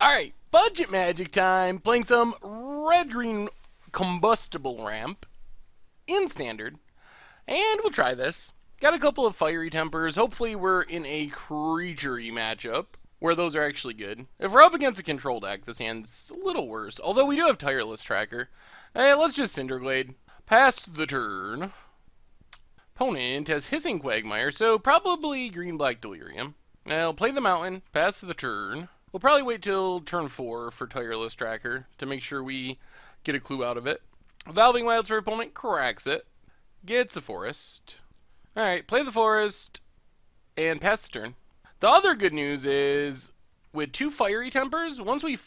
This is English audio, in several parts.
Alright, budget magic time. Playing some red-green combustible ramp in standard. And we'll try this. Got a couple of fiery tempers. Hopefully we're in a creature-y matchup where those are actually good. If we're up against a control deck, this hand's a little worse. Although we do have Tireless Tracker. Let's just Cinderglade. Pass the turn. Opponent has Hissing Quagmire, so probably green-black Delirium. I'll play the mountain, pass the turn. We'll probably wait till turn 4 for Tireless Tracker to make sure we get a clue out of it. Valving Wilds for opponent, cracks it. Gets a forest. Alright, play the forest and pass the turn. The other good news is, with 2 fiery tempers, once we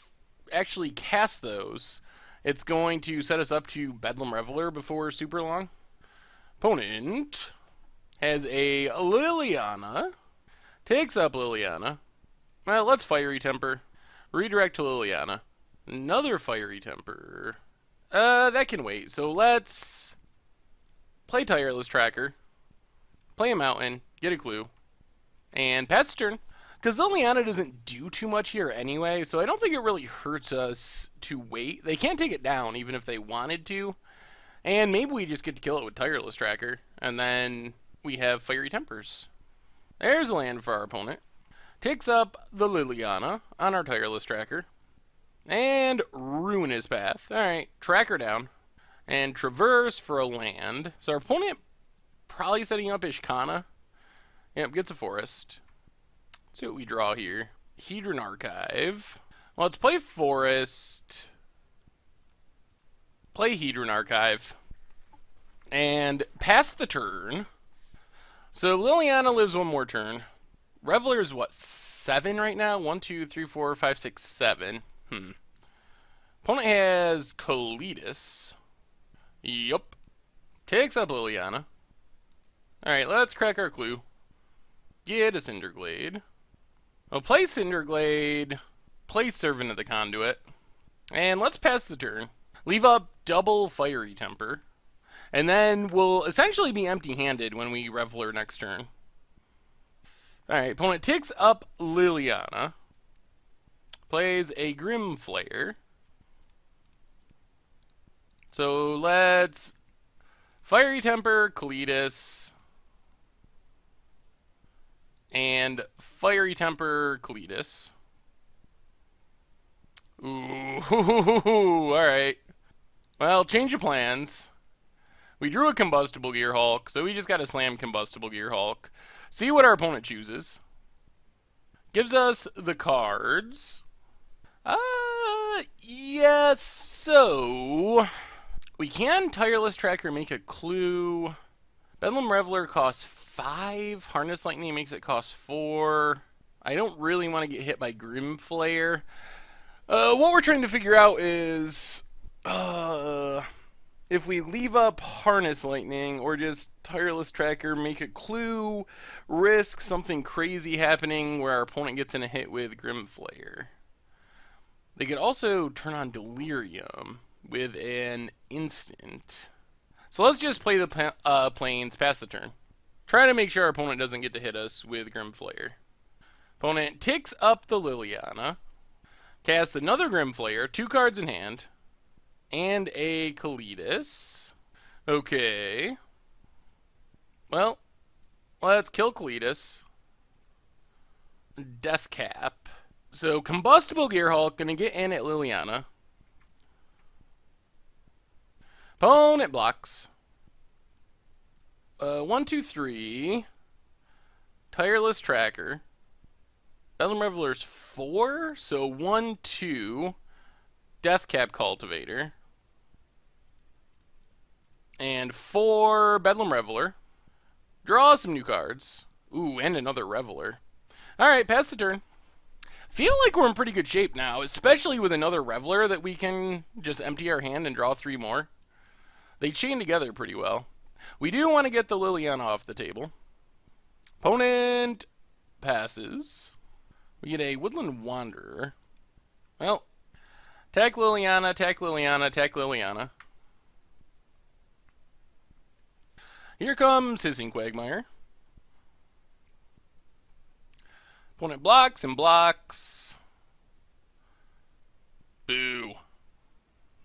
actually cast those, it's going to set us up to Bedlam Reveler before super long. Opponent has a Liliana. Takes up Liliana. Well, let's Fiery Temper. Redirect to Liliana. Another Fiery Temper. That can wait. So let's play Tireless Tracker. Play a Mountain. Get a clue. And pass the turn. Because Liliana doesn't do too much here anyway, so I don't think it really hurts us to wait. They can't take it down even if they wanted to. And maybe we just get to kill it with Tireless Tracker. And then we have Fiery Tempers. There's a land for our opponent. Takes up the Liliana on our Tireless Tracker. And ruin his path. Alright, Tracker down. And Traverse for a land. So our opponent probably setting up Ishkana. Yep, gets a forest. Let's see what we draw here. Hedron Archive. Well, let's play Forest. Play Hedron Archive. And pass the turn. So Liliana lives one more turn. Reveler's what, 7 right now? 1, 2, 3, 4, 5, 6, 7. Opponent has Colitis. Yup. Takes up Liliana. Alright, let's crack our clue. Get a Cinderglade. I'll play Cinderglade. Play Servant of the Conduit. And let's pass the turn. Leave up double Fiery Temper. And then we'll essentially be empty-handed when we Reveler next turn. Alright, opponent takes up Liliana. Plays a Grim Flare. So let's Fiery Temper, Colitis. And Fiery Temper, Colitis. Ooh, alright. Well, change of plans. We drew a Combustible Gearhulk, so we just gotta slam Combustible Gearhulk. See what our opponent chooses. Gives us the cards. Yes, so we can Tireless Tracker make a clue. Bedlam Reveler costs 5. Harness Lightning makes it cost 4. I don't really want to get hit by Grim Flare. What we're trying to figure out is if we leave up Harness Lightning or just Tireless Tracker, make a clue, risk something crazy happening where our opponent gets in a hit with Grim Flare. They could also turn on Delirium with an instant. So let's just play the planes, pass the turn. Try to make sure our opponent doesn't get to hit us with Grim Flare. Opponent takes up the Liliana. Casts another Grim Flare, 2 cards in hand. And a Colitis. Okay. Well, let's kill Colitis. Death Cap. So, Combustible Gearhulk gonna get in at Liliana. Opponent blocks. 1, 2, 3. Tireless Tracker. Bedlam Reveler's 4. So, 1, 2. Death Cap Cultivator. And 4 Bedlam Reveler. Draw some new cards. Ooh, and another Reveler. Alright, pass the turn. Feel like we're in pretty good shape now, especially with another Reveler that we can just empty our hand and draw 3 more. They chain together pretty well. We do want to get the Liliana off the table. Opponent passes. We get a Woodland Wanderer. Well, attack Liliana, attack Liliana, attack Liliana. Here comes Hissing Quagmire. Opponent blocks and blocks. Boo.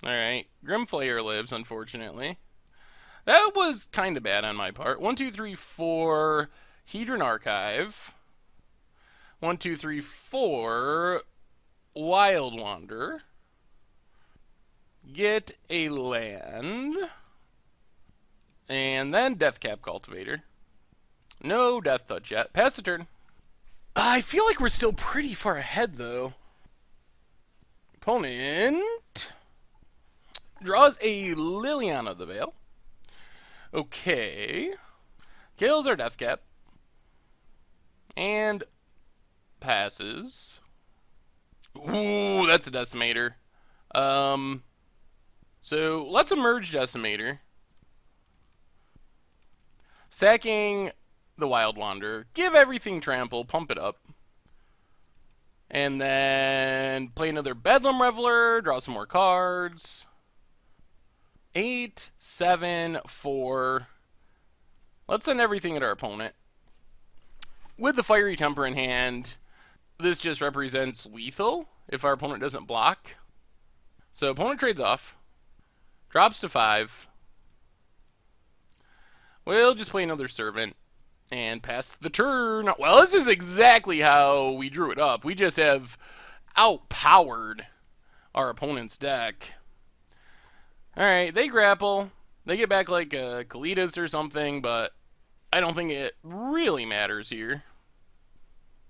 Alright. Grimflayer lives, unfortunately. That was kind of bad on my part. 1, 2, 3, 4. Hedron Archive. 1, 2, 3, 4. Wild Wander. Get a land. And then Deathcap Cultivator. No Death Touch yet. Pass the turn. I feel like we're still pretty far ahead, though. Opponent draws a Liliana of the Veil. Okay. Kills our Deathcap. And passes. Ooh, that's a Decimator. So let's emerge Decimator. Sacking the Wild Wander. Give everything Trample. Pump it up. And then play another Bedlam Reveler. Draw some more cards. 8, 7, 4. Let's send everything at our opponent. With the Fiery Temper in hand, this just represents lethal if our opponent doesn't block. So opponent trades off. Drops to 5. We'll just play another Servant and pass the turn. Well, this is exactly how we drew it up. We just have outpowered our opponent's deck. Alright, they grapple. They get back like a Kalitas or something, but I don't think it really matters here.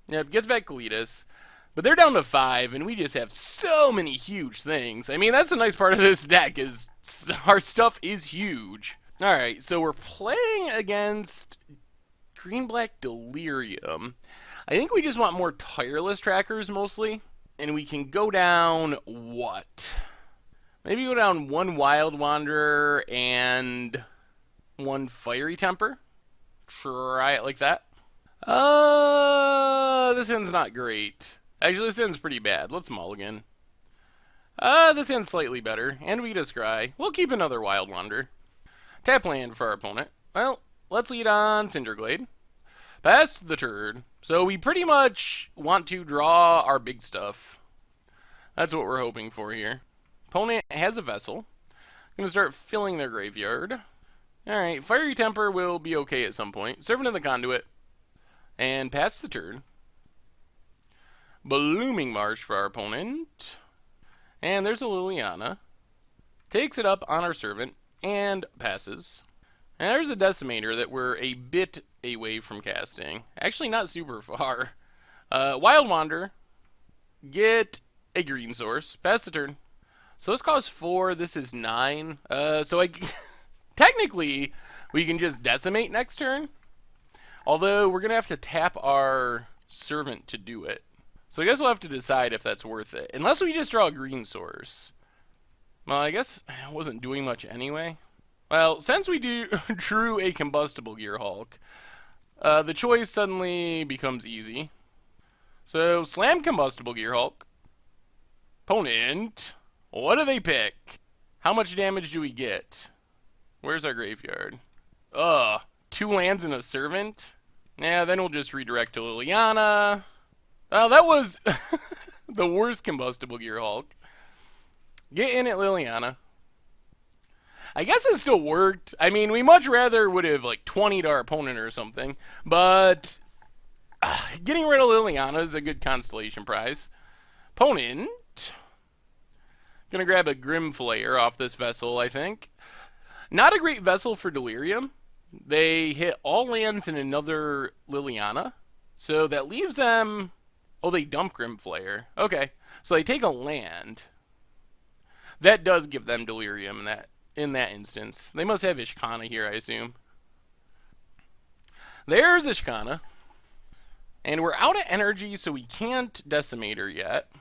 Yep, gets back Kalitas. But they're down to 5, and we just have so many huge things. I mean, that's the nice part of this deck, is our stuff is huge. Alright, so we're playing against Green-Black Delirium. I think we just want more Tireless Trackers, mostly. And we can go down what? Maybe go down 1 Wild Wanderer and 1 Fiery Temper. Try it like that. This end's not great. Actually, this end's pretty bad. Let's mulligan. This end's slightly better. And we get a Scry. We'll keep another Wild Wanderer. Tap land for our opponent. Well, let's lead on Cinderglade. Pass the turn. So we pretty much want to draw our big stuff. That's what we're hoping for here. Opponent has a Vessel. Gonna start filling their graveyard. Alright, Fiery Temper will be okay at some point. Servant of the Conduit. And pass the turn. Blooming Marsh for our opponent. And there's a Liliana. Takes it up on our Servant. And passes. And there's a Decimator that we're a bit away from casting. Actually, not super far. Wild Wander. Get a green source. Pass the turn. So this costs 4. This is 9. So technically, we can just Decimate next turn. Although, we're going to have to tap our Servant to do it. So I guess we'll have to decide if that's worth it. Unless we just draw a green source. Well, I guess it wasn't doing much anyway. Well, since we drew a Combustible Gearhulk, the choice suddenly becomes easy. So, slam Combustible Gearhulk. Opponent, what do they pick? How much damage do we get? Where's our graveyard? 2 lands and a Servant? Yeah, then we'll just redirect to Liliana. Oh, that was the worst Combustible Gearhulk. Get in at Liliana. I guess it still worked. I mean, we much rather would have, like, 20'd our opponent or something. But getting rid of Liliana is a good constellation prize. Opponent. Gonna grab a Grimflayer off this Vessel, I think. Not a great Vessel for Delirium. They hit all lands in another Liliana. So that leaves them... Oh, they dump Grimflayer. Okay. So they take a land. That does give them Delirium in that instance. They must have Ishkana here, I assume. There's Ishkana. And we're out of energy, so we can't Decimate her yet.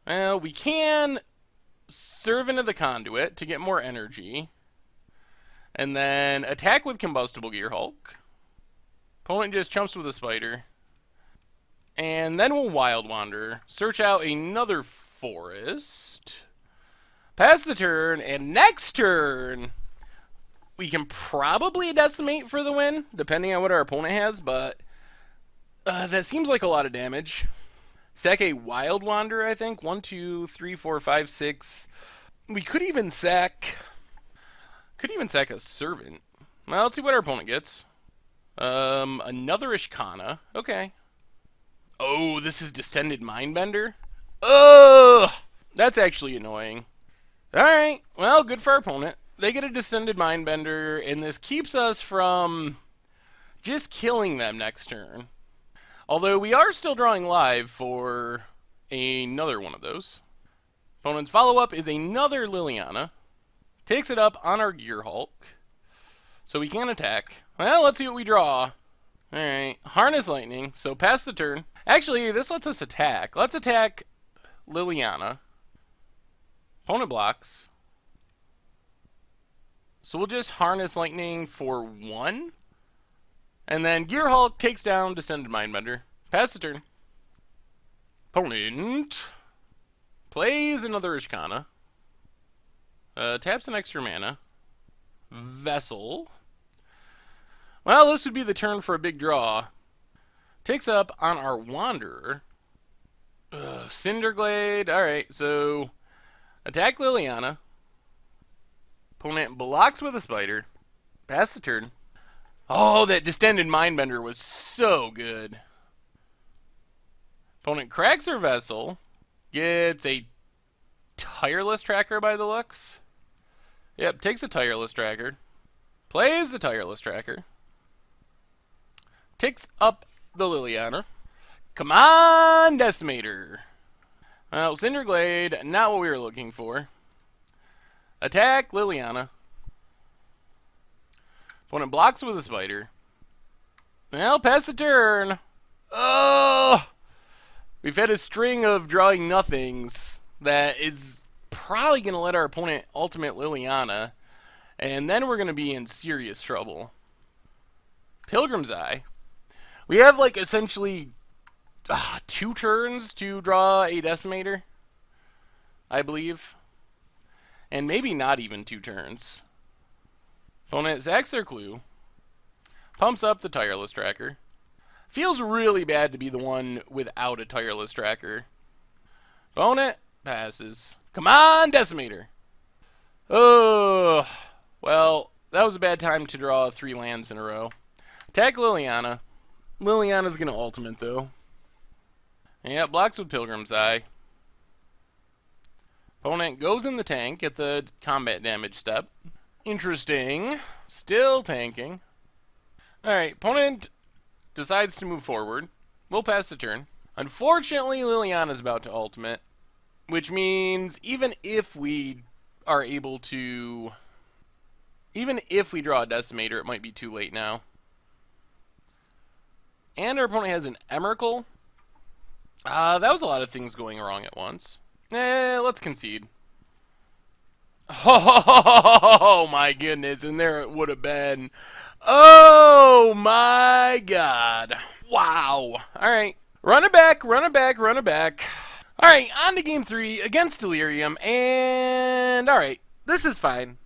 Well, we can Servant of the Conduit to get more energy. And then attack with Combustible Gearhulk. Opponent just chumps with a Spider. And then we'll Wild Wander. Search out another forest. Pass the turn, and next turn, we can probably Decimate for the win, depending on what our opponent has, but that seems like a lot of damage. Sack a Wild Wanderer, I think. 1, 2, 3, 4, 5, 6. We could even sack a Servant. Well, let's see what our opponent gets. Another Ishkana. Okay. Oh, this is Distended Mindbender? Ugh! That's actually annoying. Alright, well, good for our opponent. They get a Distended Mindbender, and this keeps us from just killing them next turn. Although we are still drawing live for another one of those. Opponent's follow-up is another Liliana. Takes it up on our Gearhulk. So we can attack. Well, let's see what we draw. Alright, Harness Lightning, so pass the turn. Actually, this lets us attack. Let's attack Liliana. Opponent blocks. So we'll just Harness Lightning for 1. And then Gearhulk takes down Descended Mindbender. Pass the turn. Opponent plays another Ishkana. Taps an extra mana. Vessel. Well, this would be the turn for a big draw. Takes up on our Wanderer. Cinderglade. Alright, so attack Liliana. Opponent blocks with a Spider. Pass the turn. Oh, that Distended Mindbender was so good. Opponent cracks her Vessel. Gets a Tireless Tracker by the looks. Yep, takes a Tireless Tracker. Plays the Tireless Tracker. Takes up the Liliana. Come on, Decimator. Well, Cinderglade, not what we were looking for. Attack Liliana. Opponent blocks with a Spider. Well, pass the turn. Oh! We've had a string of drawing nothings that is probably going to let our opponent ultimate Liliana. And then we're going to be in serious trouble. Pilgrim's Eye. We have, like, essentially 2 turns to draw a Decimator, I believe. And maybe not even 2 turns. Opponent sacks their clue. Pumps up the Tireless Tracker. Feels really bad to be the one without a Tireless Tracker. Opponent passes. Come on, Decimator! Oh, well, that was a bad time to draw 3 lands in a row. Attack Liliana. Liliana's gonna ultimate, though. Yeah, blocks with Pilgrim's Eye. Opponent goes in the tank at the combat damage step. Interesting. Still tanking. Alright, opponent decides to move forward. We'll pass the turn. Unfortunately, Liliana's about to ultimate, which means even if we are able to... Even if we draw a Decimator, it might be too late now. And our opponent has an Emrakul. That was a lot of things going wrong at once. Let's concede. Oh my goodness, and there it would have been. Oh my god. Wow. Alright. Run it back, run it back, run it back. Alright, on to game 3 against Delirium, and alright, this is fine.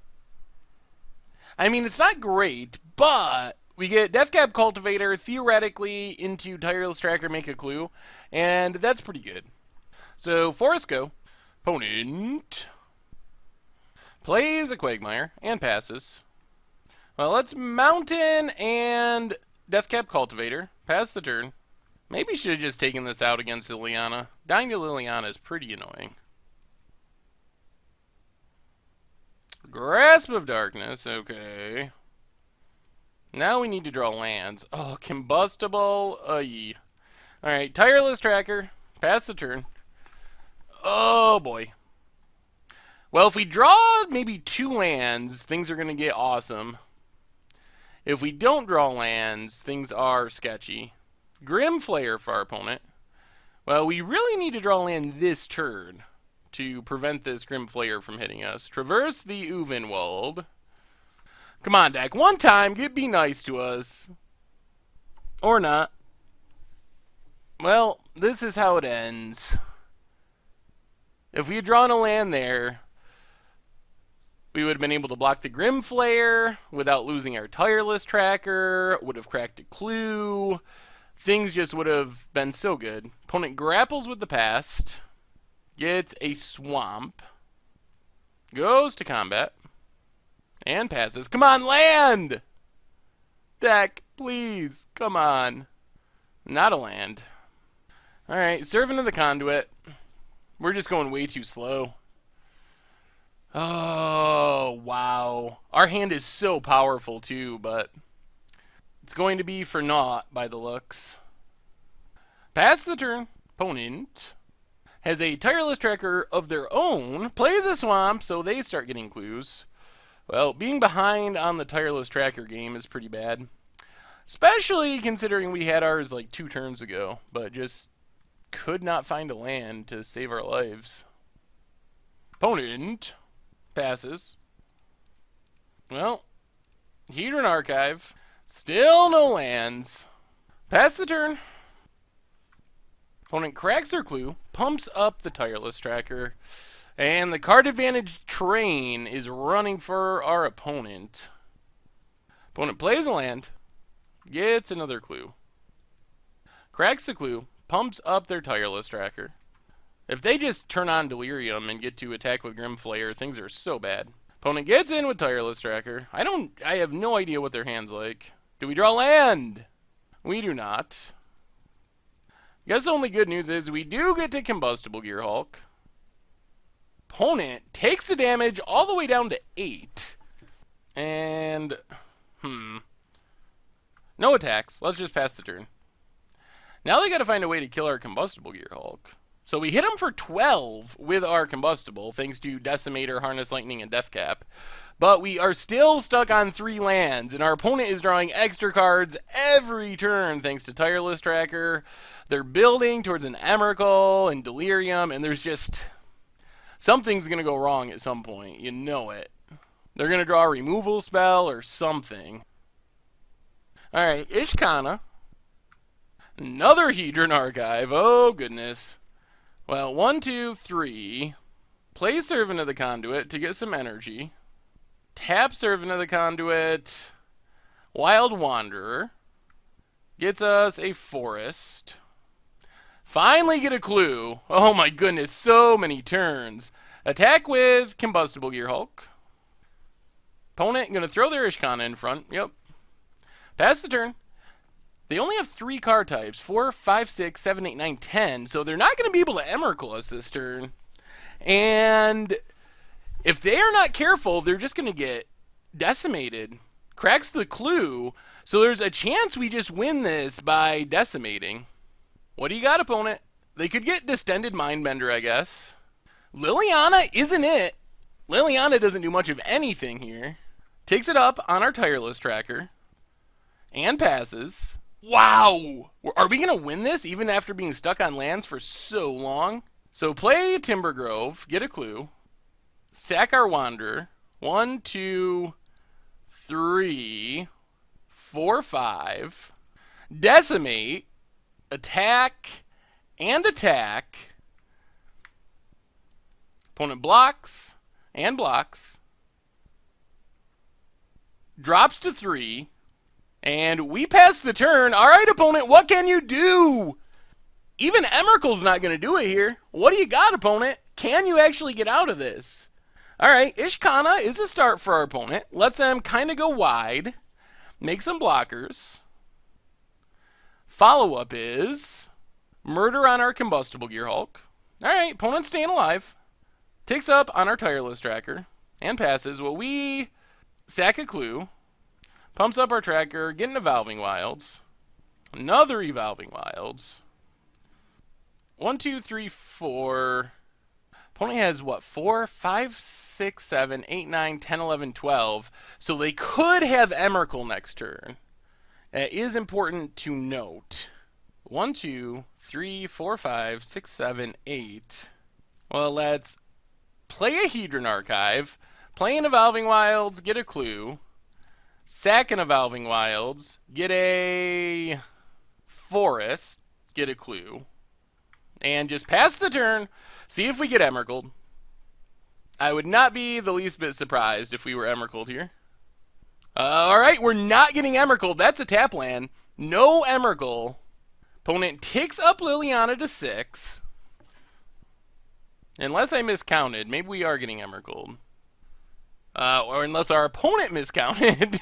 I mean, it's not great, but we get Deathcap Cultivator theoretically into Tireless Tracker, make a clue, and that's pretty good. So, Forest Go. Opponent plays a Quagmire and passes. Well, let's Mountain and Deathcap Cultivator. Pass the turn. Maybe should have just taken this out against Liliana. Dying to Liliana is pretty annoying. Grasp of Darkness. Okay. Now we need to draw lands. Oh, Combustible. Alright, Tireless Tracker. Pass the turn. Oh, boy. Well, if we draw maybe 2 lands, things are going to get awesome. If we don't draw lands, things are sketchy. Grim Flayer for our opponent. Well, we really need to draw land this turn to prevent this Grim Flayer from hitting us. Traverse the Uvenwald. Come on, deck. One time, be nice to us. Or not. Well, this is how it ends. If we had drawn a land there, we would have been able to block the Grim Flayer without losing our Tireless Tracker, would have cracked a clue. things just would have been so good. Opponent grapples with the past, gets a swamp, goes to combat, and passes. Come on, land! Deck, please, come on. Not a land. Alright, Servant of the Conduit. We're just going way too slow. Oh, wow. Our hand is so powerful, too, but it's going to be for naught by the looks. Pass the turn. Opponent has a tireless tracker of their own, plays a swamp, so they start getting clues. Well, being behind on the tireless tracker game is pretty bad. Especially considering we had ours like 2 turns ago, but just could not find a land to save our lives. Opponent passes. Well, Hedron Archive. Still no lands. Pass the turn. Opponent cracks their clue, pumps up the tireless tracker, and the card advantage train is running for our opponent. Opponent plays a land, gets another clue. Cracks the clue, pumps up their tireless tracker. If they just turn on Delirium and get to attack with Grimflayer, things are so bad. Opponent gets in with tireless tracker. I have no idea what their hand's like. Do we draw land? We do not. Guess the only good news is we do get to Combustible Gearhulk. Opponent takes the damage all the way down to 8. And, no attacks. Let's just pass the turn. Now they gotta find a way to kill our Combustible Gearhulk. So we hit him for 12 with our Combustible, thanks to Decimator, Harness Lightning, and Deathcap. But we are still stuck on 3 lands, and our opponent is drawing extra cards every turn thanks to Tireless Tracker. They're building towards an Emrakul and Delirium, and there's just... something's going to go wrong at some point. You know it. They're going to draw a removal spell or something. Alright, Ishkana. Another Hedron Archive. Oh, goodness. Well, 1, 2, 3. Play Servant of the Conduit to get some energy. Tap Servant of the Conduit. Wild Wanderer. Gets us a forest. Finally get a clue. Oh my goodness, so many turns. Attack with Combustible Gearhulk. Opponent going to throw their Ishkana in front. Yep. Pass the turn. They only have 3 card types. 4, 5, 6, 7, 8, 9, 10. So they're not going to be able to Emrakul us this turn. And if they are not careful, they're just going to get decimated. Cracks the clue. So there's a chance we just win this by decimating. What do you got, opponent? They could get Distended Mindbender, I guess. Liliana isn't it. Liliana doesn't do much of anything here. Takes it up on our Tireless Tracker. And passes. Wow! Are we going to win this even after being stuck on lands for so long? So play Timber Grove, get a clue. Sack our Wanderer. 1, 2, 3, 4, 5. Decimate. Attack. And attack. Opponent blocks. And blocks. Drops to 3. And we pass the turn. Alright, opponent, what can you do? Even Emrakul's not going to do it here. What do you got, opponent? Can you actually get out of this? Alright, Ishkana is a start for our opponent. Lets them kind of go wide. Make some blockers. Follow-up is murder on our Combustible Gearhulk. Alright, opponent's staying alive. Takes up on our Tireless Tracker. And passes. Well, we sack a clue. Pumps up our tracker, get an Evolving Wilds. Another Evolving Wilds. 1, 2, 3, 4. Opponent has what? 4, 5, 6, 7, 8, 9, 10, 11, 12. So they could have Emrakul next turn. It is important to note. 1, 2, 3, 4, 5, 6, 7, 8. Well, let's play a Hedron Archive. Play an Evolving Wilds, get a clue. Sack an Evolving Wilds, get a forest, get a clue, and just pass the turn, see if we get Emrakul. I would not be the least bit surprised if we were Emrakul here. Alright, we're not getting Emrakul. That's a tap land. No Emrakul. Opponent ticks up Liliana to 6. Unless I miscounted. Maybe we are getting Emrakul. Or unless our opponent miscounted.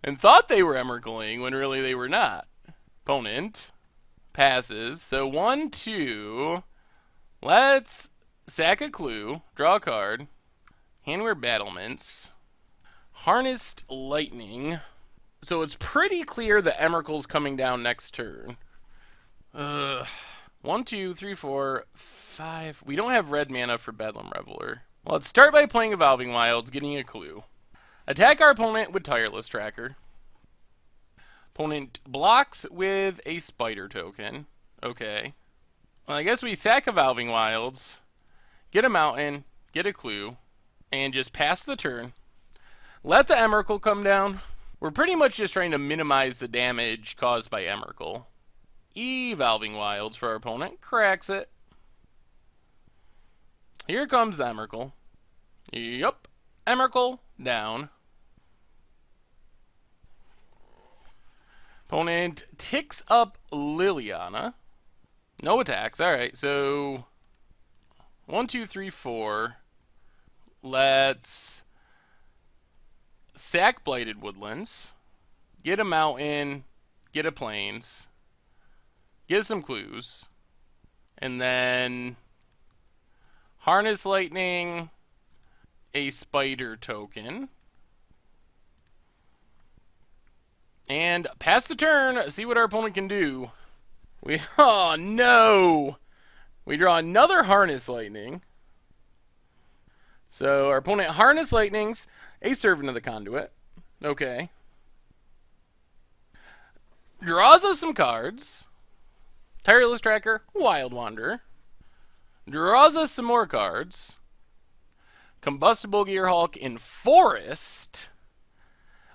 And thought they were Emrakuling when really they were not. Opponent passes. So 1, 2. Let's sack a clue. Draw a card. Handwear battlements. Harnessed lightning. So it's pretty clear that Emrakul's coming down next turn. 1, 2, 3, 4, 5. We don't have red mana for Bedlam Reveler. Well, let's start by playing Evolving Wilds, getting a clue. Attack our opponent with Tireless Tracker. Opponent blocks with a Spider token. Okay. Well, I guess we sack Evolving Wilds, get a mountain, get a clue, and just pass the turn. Let the Emrakul come down. We're pretty much just trying to minimize the damage caused by Emrakul. Evolving Wilds for our opponent. Cracks it. Here comes the Emrakul. Yup. Emrakul down. Opponent ticks up Liliana. No attacks. Alright, so 1, 2, 3, 4. Let's sack Blighted Woodlands. Get a mountain. Get a plains. Get some clues. And then harness lightning. A spider token. And pass the turn. See what our opponent can do. Oh no! We draw another harness lightning. So our opponent harness lightnings a servant of the conduit. Okay. Draws us some cards. Tireless Tracker, Wild Wanderer. Draws us some more cards. Combustible Gearhulk in Forest.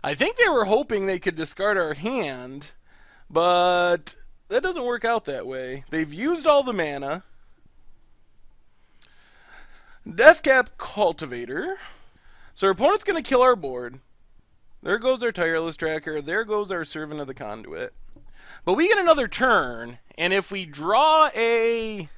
I think they were hoping they could discard our hand, but that doesn't work out that way. They've used all the mana. Deathcap Cultivator. So our opponent's going to kill our board. There goes our Tireless Tracker. There goes our Servant of the Conduit. But we get another turn, and if we draw a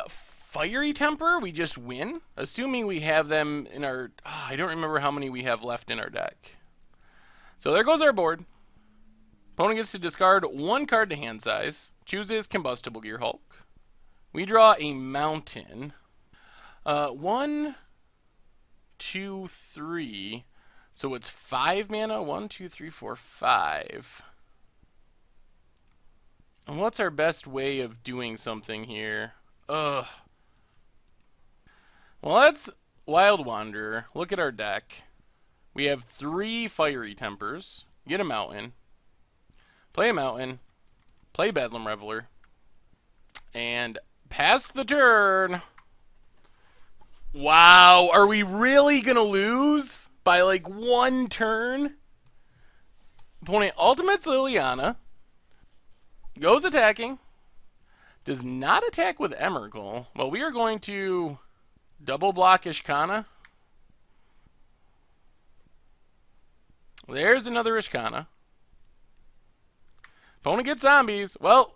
Fiery Temper, we just win, assuming we have them in our... I don't remember how many we have left in our deck. So there goes our board. Opponent gets to discard 1 card to hand size. Chooses Combustible Gearhulk. We draw a mountain. 1, 2, 3. So it's 5 mana. 1, 2, 3, 4, 5. And what's our best way of doing something here? Ugh. Well, that's Wild Wanderer. Look at our deck. We have 3 Fiery Tempers. Get a mountain. Play a mountain. Play Bedlam Reveler. And pass the turn. Wow, are we really going to lose by like 1 turn? Opponent ultimates Liliana. Goes attacking. Does not attack with Emrakul. Well, we are going to double block Ishkana. There's another Ishkana. Opponent gets zombies. Well,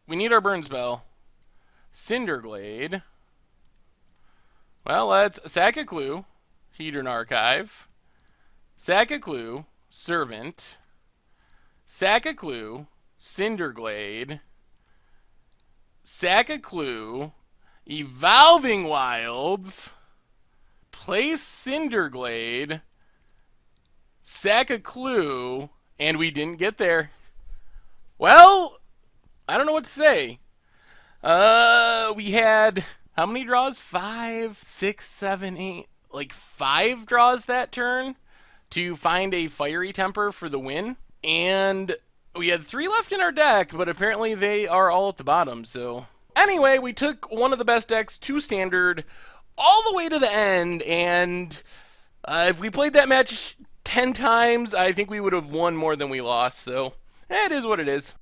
we need our burn spell. Cinderglade. Well, let's sack a clue. Hedron Archive. Sack a clue. Servant. Sack a clue. Cinderglade. Sack a clue. Evolving Wilds. Play Cinderglade. Sack a clue. And we didn't get there. Well, I don't know what to say. We had how many draws? 5, 6, 7, 8. Like 5 draws that turn to find a Fiery Temper for the win. And we had 3 left in our deck, but apparently they are all at the bottom, so... Anyway, we took one of the best decks to standard all the way to the end, and if we played that match 10 times, I think we would have won more than we lost, so it is what it is.